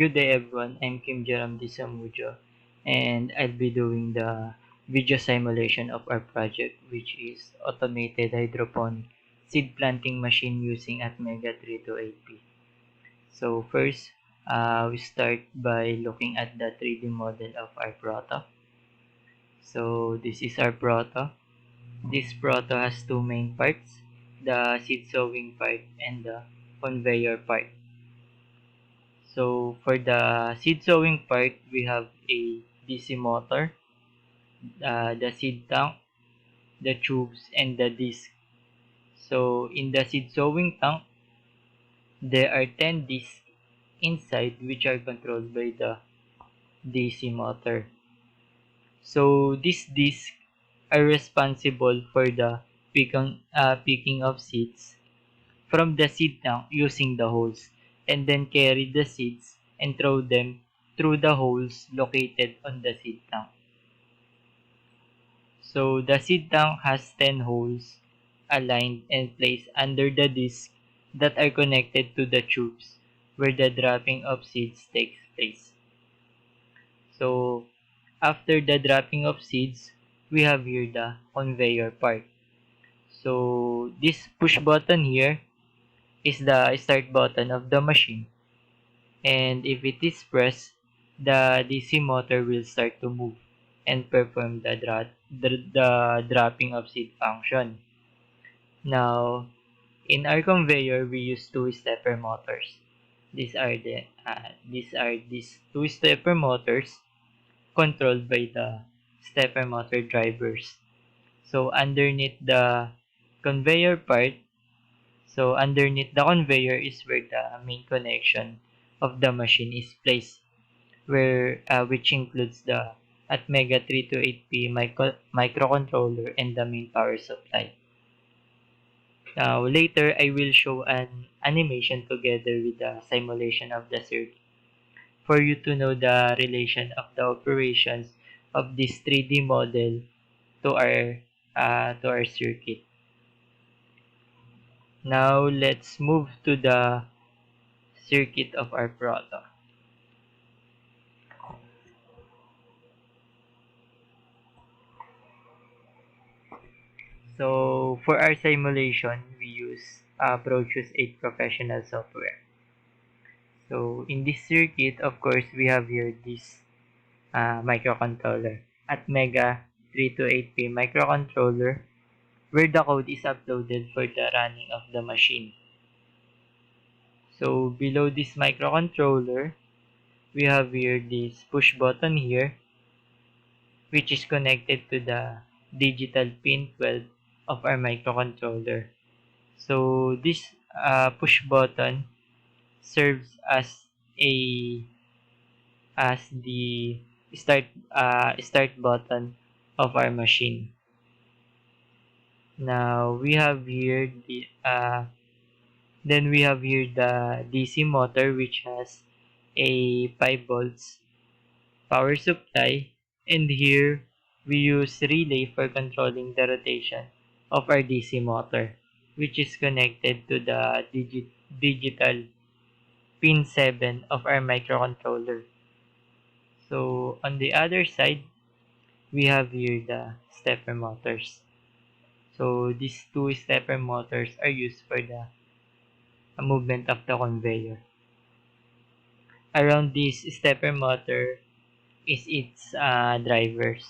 Good day everyone, I'm Kim Jerome Disamujo and I'll be doing the video simulation of our project, which is automated hydroponic seed planting machine using Atmega 328P. So first, we start by looking at the 3D model of our proto. So this is our proto. This proto has two main parts, the seed sowing part and the conveyor part. So for the seed sowing part, we have a DC motor, the seed tank, the tubes, and the disc. So in the seed sowing tank, there are 10 discs inside which are controlled by the DC motor. So these discs are responsible for the picking of seeds from the seed tank using the holes, and then carry the seeds and throw them through the holes located on the seed tank. So the seed tank has 10 holes aligned and placed under the disc that are connected to the tubes where the dropping of seeds takes place. So after the dropping of seeds, we have here the conveyor part. So this push button here is the start button of the machine, and if it is pressed, the DC motor will start to move and perform the dropping of seed function. Now, in our conveyor, we use two stepper motors. These two stepper motors controlled by the stepper motor drivers. So conveyor part, underneath the conveyor is where the main connection of the machine is placed, which includes the Atmega 328P microcontroller and the main power supply. Now, later I will show an animation together with the simulation of the circuit for you to know the relation of the operations of this 3D model to our circuit. Now, let's move to the circuit of our product. So, for our simulation, we use ProChoose 8 Professional software. So, in this circuit, of course, we have here this microcontroller at Mega 328P microcontroller, where the code is uploaded for the running of the machine. So, below this microcontroller, we have here this push button here, which is connected to the digital pin 12 of our microcontroller. So this push button serves a as the start button of our machine. Now we have here the DC motor, which has a 5 volts power supply, and here we use relay for controlling the rotation of our DC motor, which is connected to the digital pin 7 of our microcontroller. So on the other side, we have here the stepper motors. So these two stepper motors are used for the movement of the conveyor. Around this stepper motor is its drivers.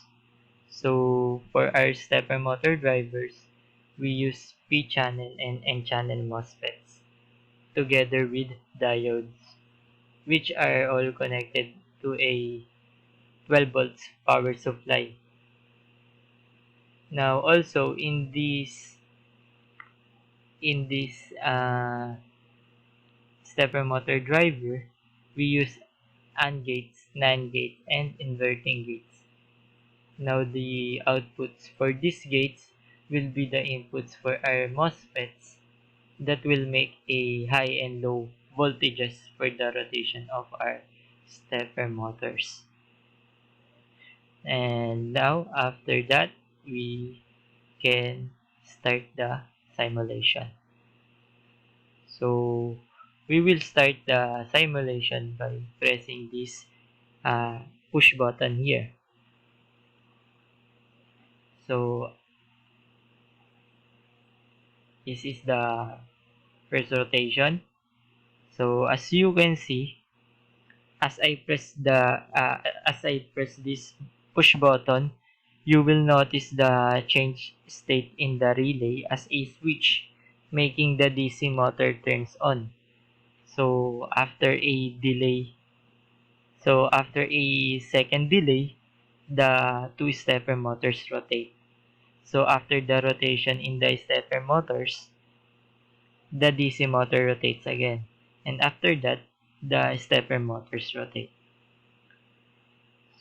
So for our stepper motor drivers, we use P-channel and N-channel MOSFETs together with diodes, which are all connected to a 12 volts power supply. Now also in this stepper motor driver, we use AND gates, NAND gates, and inverting gates. Now the outputs for these gates will be the inputs for our MOSFETs that will make a high and low voltages for the rotation of our stepper motors. And now after that, we can start the simulation. So we will start the simulation by pressing this push button here. So this is the first rotation. So as you can see, as I press this push button, you will notice the change state in the relay as a switch, making the DC motor turns on. So after a second delay, the two stepper motors rotate. So after the rotation in the stepper motors, the DC motor rotates again. And after that, the stepper motors rotate.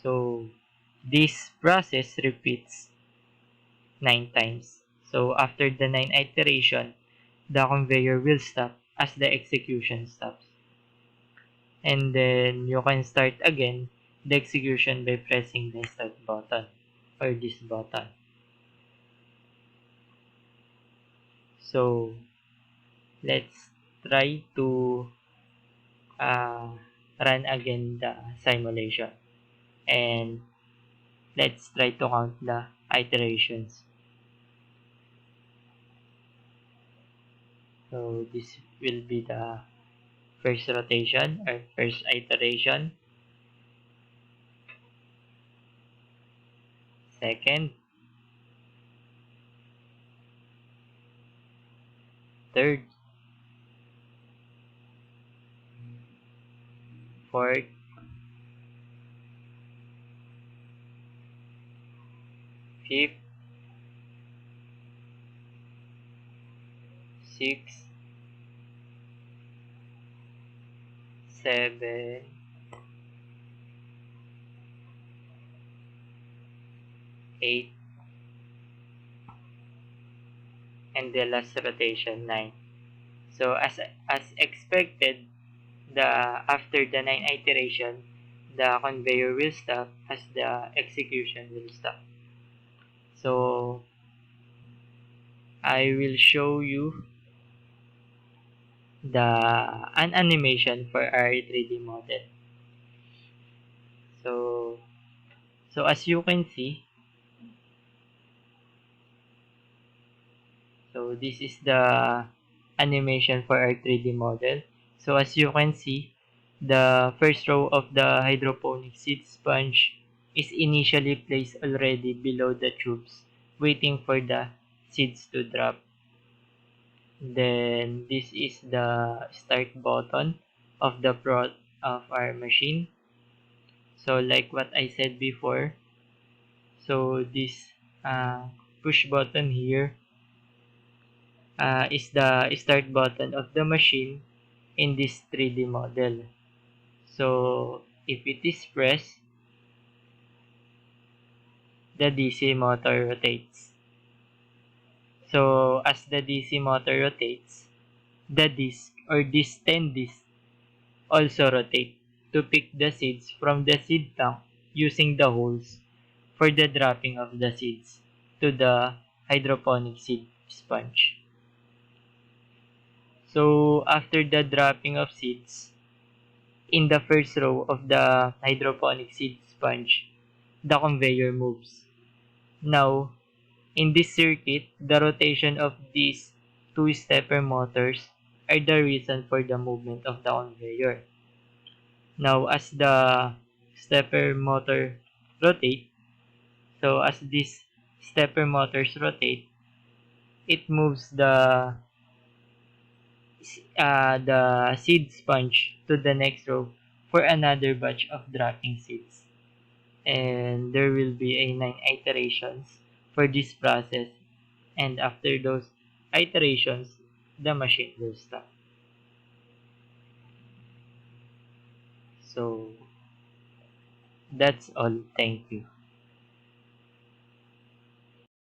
So this process repeats 9 times. So after the 9 iteration, the conveyor will stop as the execution stops. And then you can start again the execution by pressing the start button or this button. So let's try to uh, run again the simulation, and let's try to count the iterations. So this will be the first rotation or first iteration, second, third, fourth, fifth, sixth, seven, eight, and the last rotation 9. So as expected, the after the 9 iteration, the conveyor will stop as the execution will stop. So I will show you an animation for our 3D model. So as you can see, so this is the animation for our 3D model. So as you can see, the first row of the hydroponic seed sponge is initially placed already below the tubes, waiting for the seeds to drop. Then this is the start button of of our machine. So like what I said before, so this push button here is the start button of the machine in this 3D model. So if it is pressed, the DC motor rotates. So as the DC motor rotates, the disc or these 10 discs also rotate to pick the seeds from the seed tank using the holes for the dropping of the seeds to the hydroponic seed sponge. So after the dropping of seeds in the first row of the hydroponic seed sponge, the conveyor moves. Now, in this circuit, the rotation of these two stepper motors are the reason for the movement of the conveyor. Now, as the stepper motor rotate, so as these stepper motors rotate, it moves the seed sponge to the next row for another batch of dropping seeds. And there will be a 9 iterations for this process, and after those iterations, the machine will stop. So that's all. Thank you.